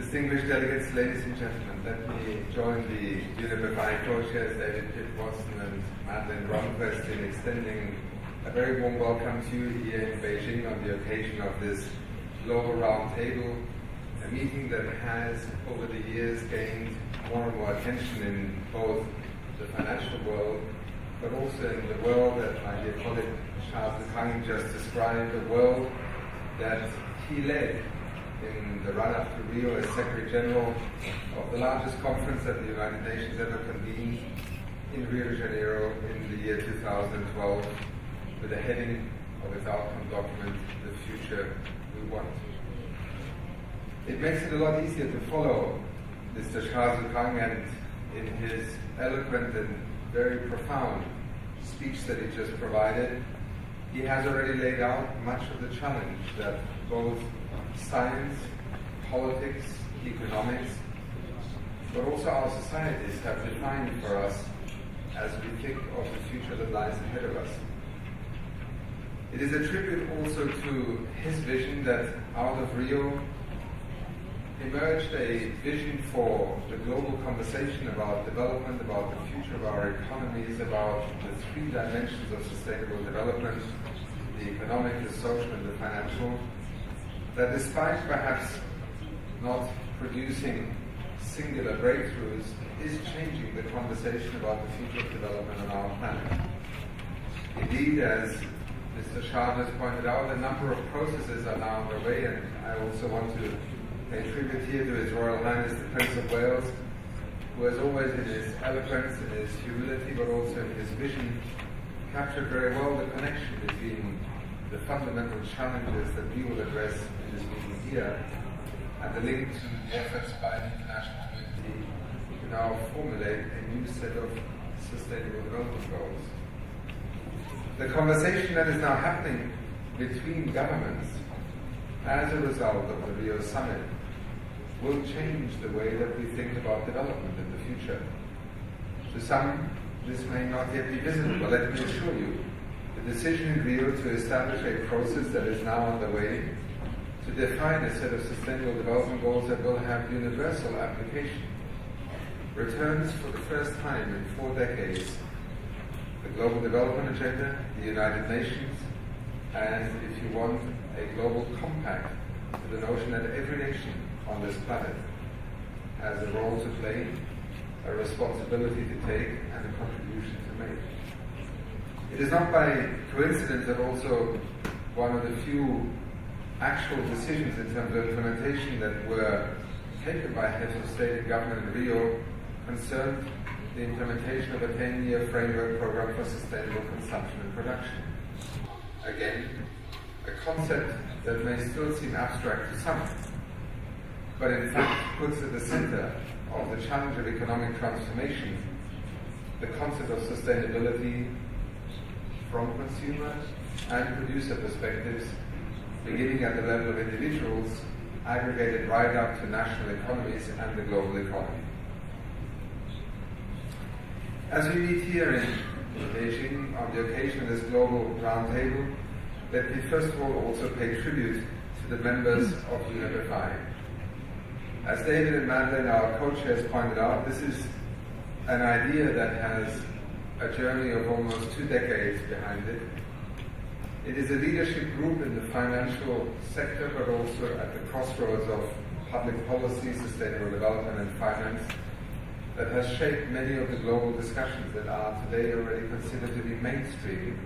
Distinguished delegates, ladies and gentlemen, let me join the UNEP co-chairs David Pitt-Watson and Madeleine Ronquest in extending a very warm welcome to you here in Beijing on the occasion of this global roundtable, a meeting that has over the years gained more and more attention in both the financial world, but also in the world that my dear colleague Charles Achim just described, a world that he led in the run-up to Rio as Secretary General of the largest conference that the United Nations ever convened in Rio de Janeiro in the year 2012, with the heading of its outcome document, The Future We Want. It makes it a lot easier to follow Mr. Charles Achim, and in his eloquent and very profound speech that he just provided, he has already laid out much of the challenge that both science, politics, economics, but also our societies have defined for us as we think of the future that lies ahead of us. It is a tribute also to his vision that out of Rio emerged a vision for the global conversation about development, about the future of our economies, about the three dimensions of sustainable development, the economic, the social, and the financial, that despite perhaps not producing singular breakthroughs, is changing the conversation about the future of development on our planet. Indeed, as Mr. Shah has pointed out, a number of processes are now underway, and I also want to pay tribute here to His Royal Highness the Prince of Wales, who has always in his eloquence, in his humility, but also in his vision, captured very well the connection between the fundamental challenges that we will address in this meeting here, and the link to the efforts by the international community to now formulate a new set of sustainable development goals. The conversation that is now happening between governments as a result of the Rio Summit will change the way that we think about development in the future. To some, this may not yet be visible, but let me assure you, the decision in Rio to establish a process that is now underway to define a set of sustainable development goals that will have universal application returns for the first time in 4 decades the Global Development Agenda, the United Nations, and, if you want, a global compact to the notion that every nation on this planet has a role to play, a responsibility to take, and a contribution to make. It is not by coincidence that also one of the few actual decisions in terms of implementation that were taken by heads of state and government in Rio concerned the implementation of a 10-year framework program for sustainable consumption and production. Again, a concept that may still seem abstract to some, but in fact puts at the center of the challenge of economic transformation the concept of sustainability from consumer and producer perspectives, beginning at the level of individuals, aggregated right up to national economies and the global economy. As we meet here in Beijing on the occasion of this global roundtable, let me first of all also pay tribute to the members of UNEP. As David and Madeleine, our co-chairs, pointed out, this is an idea that has a journey of almost 2 decades behind it. It is a leadership group in the financial sector, but also at the crossroads of public policy, sustainable development, and finance, that has shaped many of the global discussions that are today already considered to be mainstream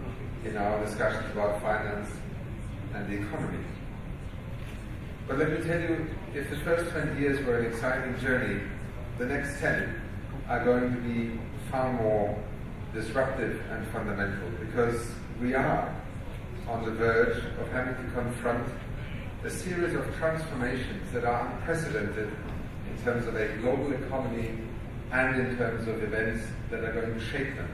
in our discussions about finance and the economy. But let me tell you, if the first 20 years were an exciting journey, the next 10 are going to be far more disruptive and fundamental, because we are on the verge of having to confront a series of transformations that are unprecedented in terms of a global economy and in terms of events that are going to shape them.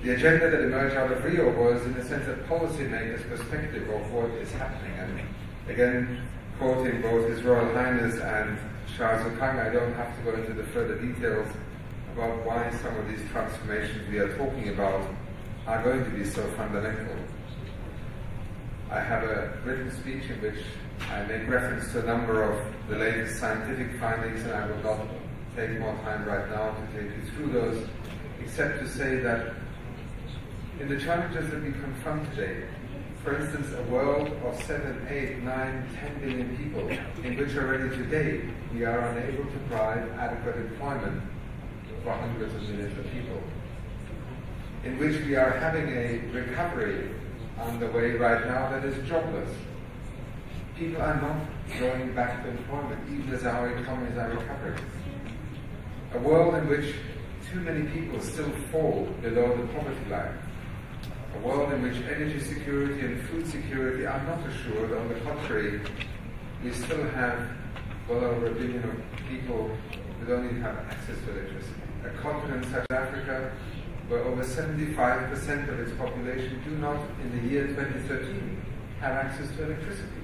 The agenda that emerged out of Rio was, in a sense, a policymaker's perspective of what is happening. And again, quoting both His Royal Highness and Charles Achim, I don't have to go into the further details about why some of these transformations we are talking about are going to be so fundamental. I have a written speech in which I make reference to a number of the latest scientific findings, and I will not take more time right now to take you through those, except to say that in the challenges that we confront today, for instance, a world of 7, 8, 9, 10 billion people, in which already today we are unable to provide adequate employment for hundreds of millions of people, in which we are having a recovery underway right now that is jobless. People are not going back to employment, even as our economies are recovering. A world in which too many people still fall below the poverty line. A world in which energy security and food security are not assured. On the contrary, we still have well over 1 billion of people who don't even have access to electricity. A continent such as Africa, where over 75% of its population do not, in the year 2013, have access to electricity.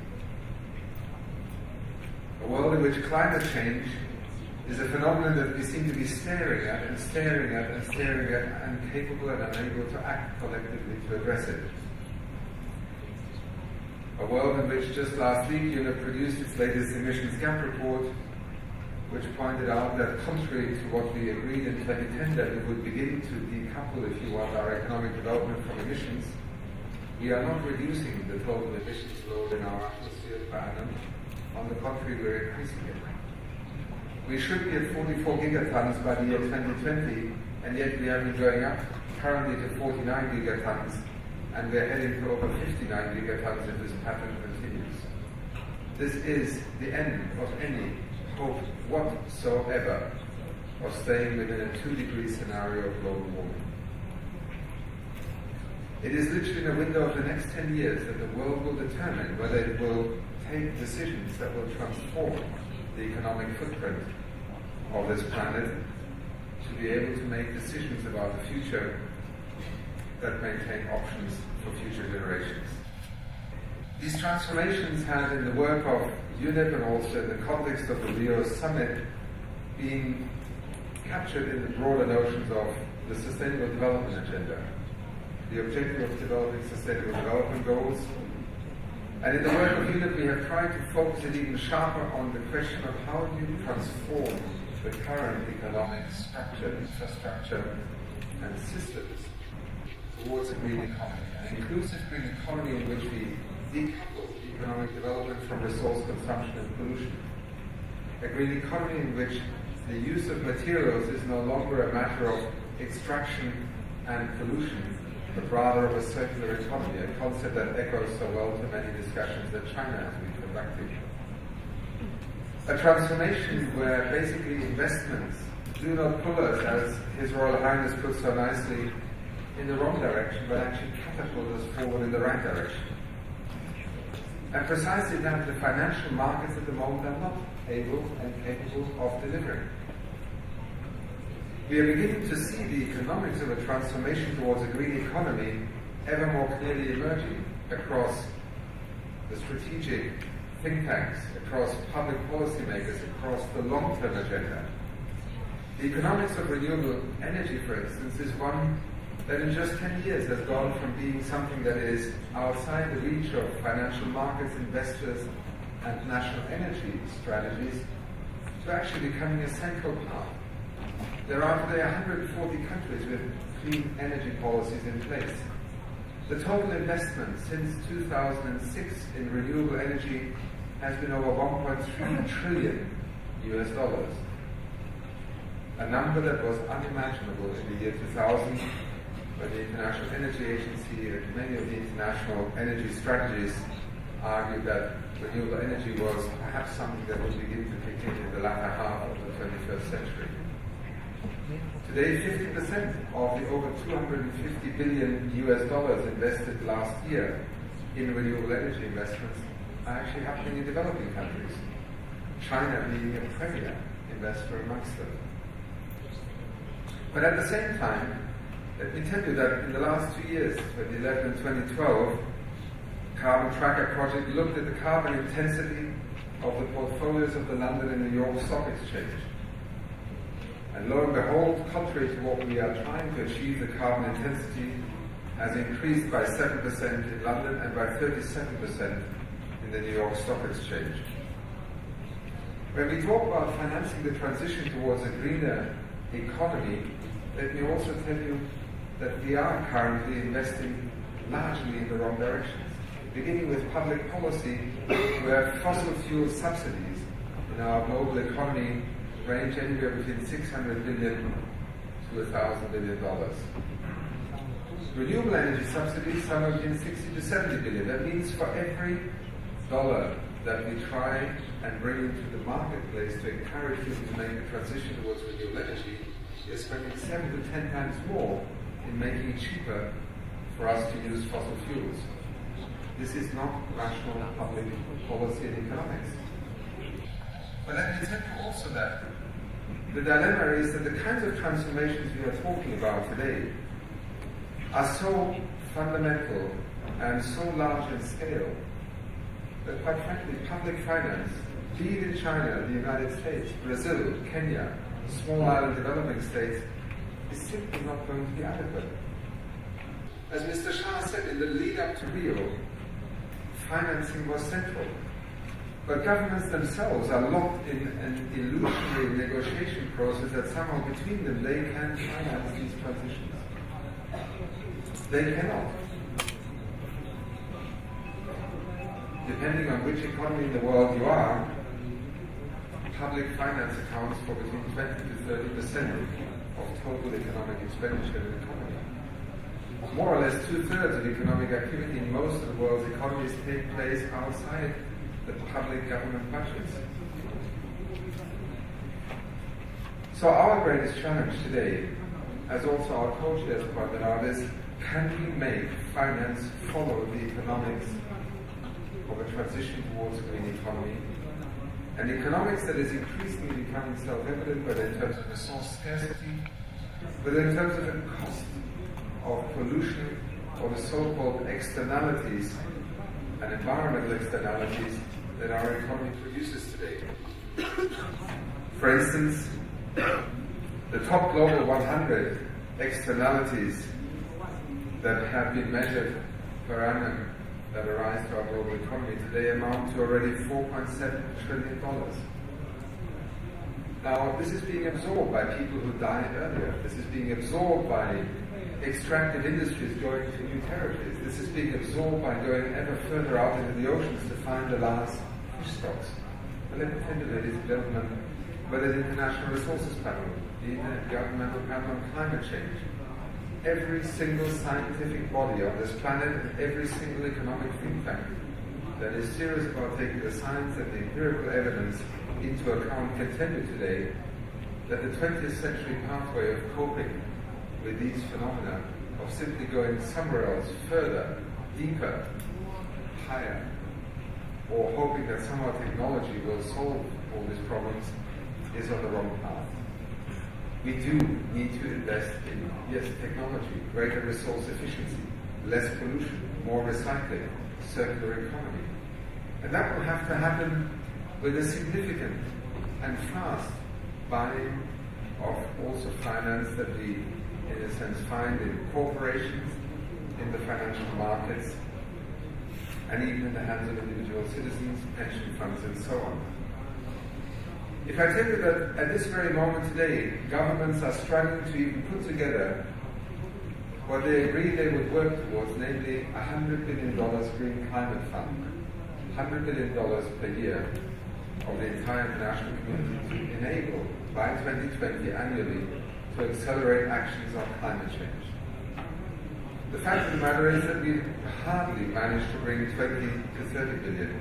A world in which climate change is a phenomenon that we seem to be staring at and staring at and staring at, and capable and unable to act collectively to address it. A world in which just last week UNEP produced its latest emissions gap report, which pointed out that contrary to what we agreed in 2010, that we would begin to decouple, if you want, our economic development from emissions, we are not reducing the total emissions load in our atmosphere per annum. On the contrary, we're increasing it. We should be at 44 gigatons by the year 2020, and yet we have been going up currently to 49 gigatons, and we're heading to over 59 gigatons if this pattern continues. This is the end of any hope whatsoever of staying within a 2-degree scenario of global warming. It is literally in a window of the next 10 years that the world will determine whether it will take decisions that will transform the economic footprint of this planet to be able to make decisions about the future that maintain options for future generations. These transformations have, in the work of UNEP and also in the context of the Rio Summit, been captured in the broader notions of the Sustainable Development Agenda, the objective of developing Sustainable Development Goals. And in the work of UNEP, we have tried to focus it even sharper on the question of how do you transform the current economic structure, infrastructure, and systems towards a green economy, an inclusive green economy in which we decouple economic development from resource consumption and pollution. A green economy in which the use of materials is no longer a matter of extraction and pollution, but rather of a circular economy, a concept that echoes so well to many discussions that China has been conducting. A transformation where basically investments do not pull us, as His Royal Highness put so nicely, in the wrong direction, but actually catapult us forward in the right direction. And precisely that the financial markets at the moment are not able and capable of delivering. We are beginning to see the economics of a transformation towards a green economy ever more clearly emerging across the strategic think tanks, across public policymakers, across the long-term agenda. The economics of renewable energy, for instance, is one that in just 10 years has gone from being something that is outside the reach of financial markets, investors, and national energy strategies to actually becoming a central part. There are today 140 countries with clean energy policies in place. The total investment since 2006 in renewable energy has been over $1.3 trillion US, a number that was unimaginable in the year 2000, when the International Energy Agency and many of the international energy strategies argued that renewable energy was perhaps something that would begin to kick in the latter half of the 21st century. Today, 50% of the over $250 billion US invested last year in renewable energy investments are actually happening in developing countries, China being a premier investor amongst them. But at the same time, let me tell you that in the last 2 years, 2011 and 2012, Carbon Tracker Project looked at the carbon intensity of the portfolios of the London and New York Stock Exchange. And lo and behold, contrary to what we are trying to achieve, the carbon intensity has increased by 7% in London and by 37% in the New York Stock Exchange. When we talk about financing the transition towards a greener economy, let me also tell you that we are currently investing largely in the wrong directions. Beginning with public policy, where fossil fuel subsidies in our global economy range anywhere between $600 billion to $1,000 billion. Renewable energy subsidies, somewhere between 60 to 70 billion. That means for every dollar that we try and bring into the marketplace to encourage people to make a transition towards renewable energy, we're spending 7 to 10 times more in making it cheaper for us to use fossil fuels. This is not rational public policy and economics. But let me tell you also that the dilemma is that the kinds of transformations we are talking about today are so fundamental and so large in scale that, quite frankly, public finance, be it in China, the United States, Brazil, Kenya, small island developing states, is simply not going to be adequate. As Mr. Shah said, in the lead up to Rio, financing was central. But governments themselves are locked in an illusionary negotiation process that somehow between them they can finance these transitions. They cannot. Depending on which economy in the world you are, public finance accounts for between 20 to 30% of total economic expenditure in the economy. More or less 2/3 of economic activity in most of the world's economies take place outside the public government budgets. So our greatest challenge today, as also our co-chairs pointed out, is can we make finance follow the economics of a transition towards a green economy? An economics that is increasingly becoming self-evident, whether in terms of resource scarcity, whether in terms of the cost of pollution or the so-called externalities and environmental externalities that our economy produces today. For instance, the top global 100 externalities that have been measured per annum that arise to our global economy today amount to already $4.7 trillion. Now, this is being absorbed by people who died earlier. This is being absorbed by extractive industries going to new territories. This is being absorbed by going ever further out into the oceans to find the last fish stocks. But let me tell you, ladies and gentlemen, whether the International Resources Panel, the Intergovernmental Panel on Climate Change, every single scientific body on this planet and every single economic think tank that is serious about taking the science and the empirical evidence into account can tell you today that the 20th century pathway of coping with these phenomena, of simply going somewhere else, further, deeper, higher, or hoping that somehow technology will solve all these problems, is on the wrong path. We do need to invest in, yes, technology, greater resource efficiency, less pollution, more recycling, circular economy. And that will have to happen with a significant and fast buying of also finance that we, in a sense, find in corporations, in the financial markets, and even in the hands of individual citizens, pension funds, and so on. If I tell you that at this very moment today, governments are struggling to even put together what they agreed they would work towards, namely $100 billion Green Climate Fund, $100 billion per year of the entire international community to enable, by 2020 annually, to accelerate actions on climate change. The fact of the matter is that we've hardly managed to bring 20 to 30 billion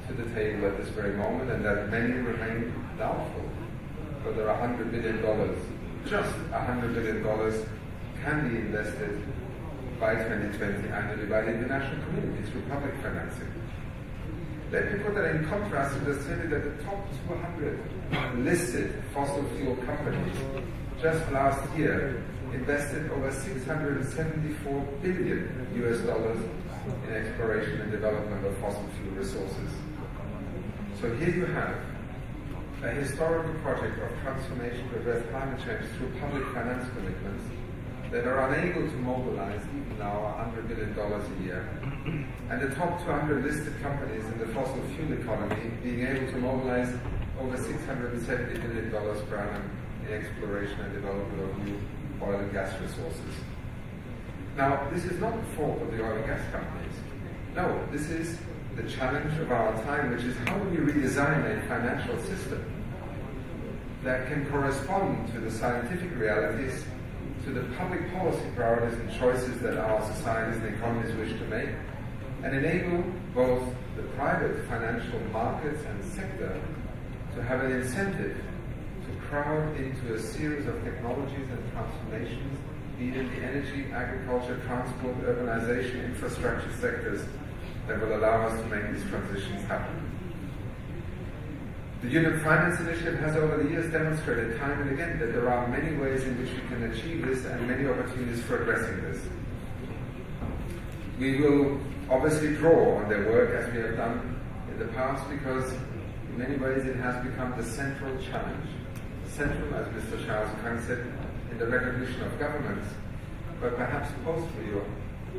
to the table at this very moment, and that many remain doubtful whether $100 billion, just $100 billion, can be invested by 2020 annually by the international community through public financing. Let me put that in contrast to the study that the top 200 listed fossil fuel companies just last year invested over $674 billion in exploration and development of fossil fuel resources. So here you have a historical project of transformation to address climate change through public finance commitments that are unable to mobilize even now $100 billion a year, and the top 200 listed companies in the fossil fuel economy being able to mobilize over $670 billion per annum in exploration and development of new oil and gas resources. Now, this is not the fault of the oil and gas companies. No, this is the challenge of our time, which is how do we redesign a financial system that can correspond to the scientific realities, to the public policy priorities and choices that our societies and economies wish to make, and enable both the private financial markets and sector to have an incentive to crowd into a series of technologies and transformations, be it in the energy, agriculture, transport, urbanization, infrastructure sectors that will allow us to make these transitions happen. The UNEP Finance Initiative has over the years demonstrated time and again that there are many ways in which we can achieve this and many opportunities for addressing this. We will obviously draw on their work as we have done in the past because in many ways it has become the central challenge. Central, as Mr. Charles Kang said, in the recognition of governments, but perhaps postally or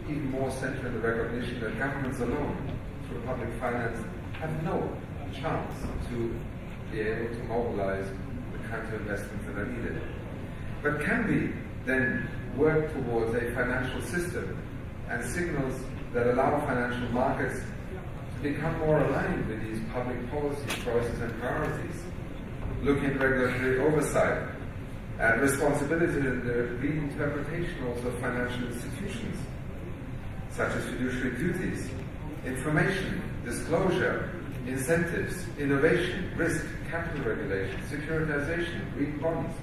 even more central in the recognition that governments alone, through public finance, have no chance to be able to mobilize the kinds of investments that are needed. But can we then work towards a financial system and signals that allow financial markets to become more aligned with these public policy choices and priorities, looking at regulatory oversight and responsibility in the reinterpretation also of financial institutions, such as fiduciary duties, information, disclosure, incentives, innovation, risk, capital regulation, securitization, green bonds,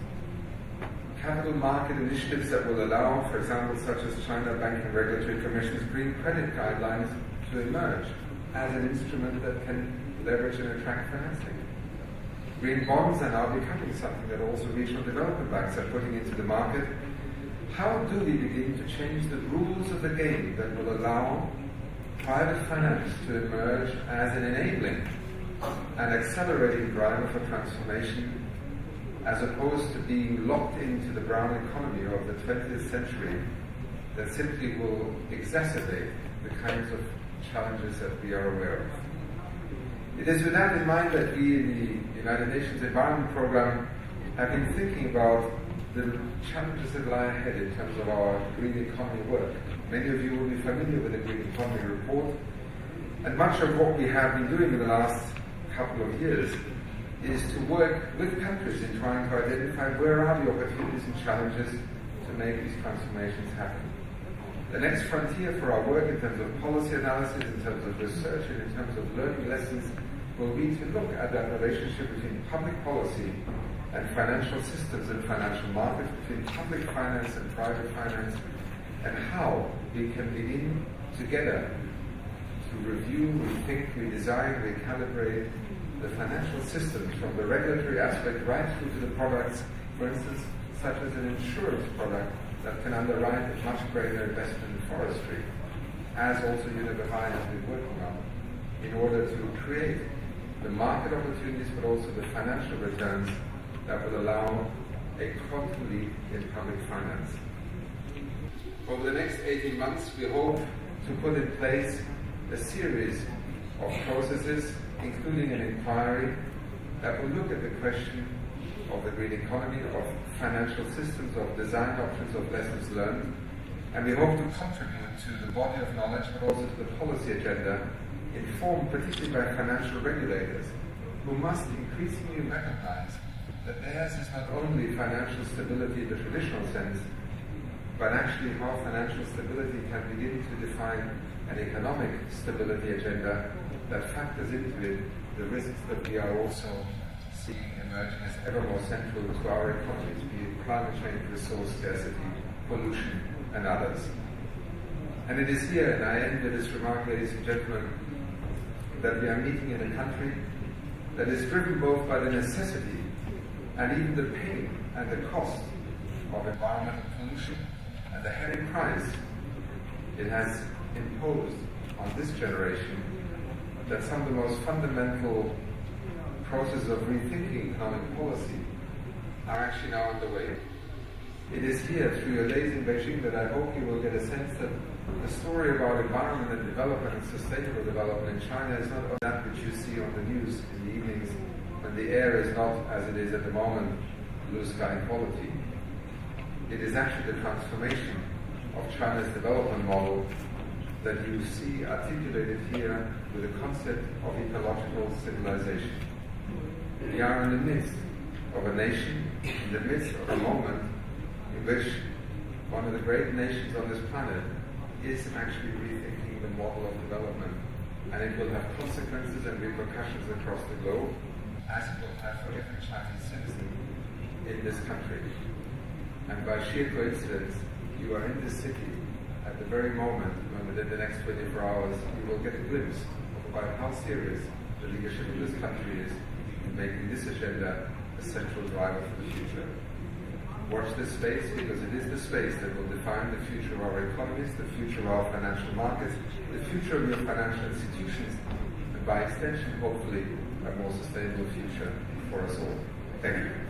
capital market initiatives that will allow, for example, such as China Banking Regulatory Commission's green credit guidelines to emerge as an instrument that can leverage and attract financing. Green bonds are now becoming something that also regional development banks are putting into the market. How do we begin to change the rules of the game that will allow private finance to emerge as an enabling and accelerating driver for transformation, as opposed to being locked into the brown economy of the 20th century that simply will exacerbate the kinds of challenges that we are aware of? It is with that in mind that we in the United Nations Environment Programme have been thinking about the challenges that lie ahead in terms of our green economy work. Many of you will be familiar with the Green Economy Report, and much of what we have been doing in the last couple of years is to work with countries in trying to identify where are the opportunities and challenges to make these transformations happen. The next frontier for our work in terms of policy analysis, in terms of research, and in terms of learning lessons will be to look at that relationship between public policy and financial systems and financial markets, between public finance and private finance, and how we can begin together to review, rethink, redesign, recalibrate the financial systems from the regulatory aspect right through to the products, for instance, such as an insurance product that can underwrite a much greater investment in forestry, as also UNEP has been working on, in order to create the market opportunities but also the financial returns that will allow a quantum leap in public finance. Over the next 18 months, we hope to put in place a series of processes, including an inquiry that will look at the question of the green economy, of financial systems, of design options, of lessons learned, and we hope to contribute to the body of knowledge but also to the policy agenda informed particularly by financial regulators who must increasingly recognize that theirs is not only financial stability in the traditional sense, but actually how financial stability can begin to define an economic stability agenda that factors into it the risks that we are also seeing emerging as ever more central to our economies, be it climate change, resource scarcity, pollution, and others. And it is here, and I end with this remark, ladies and gentlemen, that we are meeting in a country that is driven both by the necessity and even the pain and the cost of environmental pollution and the heavy price it has imposed on this generation, that some of the most fundamental processes of rethinking economic policy are actually now underway. It is here, through your days in Beijing, that I hope you will get a sense that The story about environment and development and sustainable development in China is not that which you see on the news in the evenings when the air is not, as it is at the moment, blue sky quality. It is actually the transformation of China's development model that you see articulated here with the concept of ecological civilization. We are in the midst of a nation, in the midst of a moment in which one of the great nations on this planet is actually rethinking the model of development, and it will have consequences and repercussions across the globe, as it will have for every Chinese citizen in this country. And by sheer coincidence, you are in this city at the very moment when within the next 24 hours you will get a glimpse of about how serious the leadership of this country is in making this agenda a central driver for the future. Watch this space, because it is the space that will define the future of our economies, the future of our financial markets, the future of your financial institutions, and by extension, hopefully, a more sustainable future for us all. Thank you.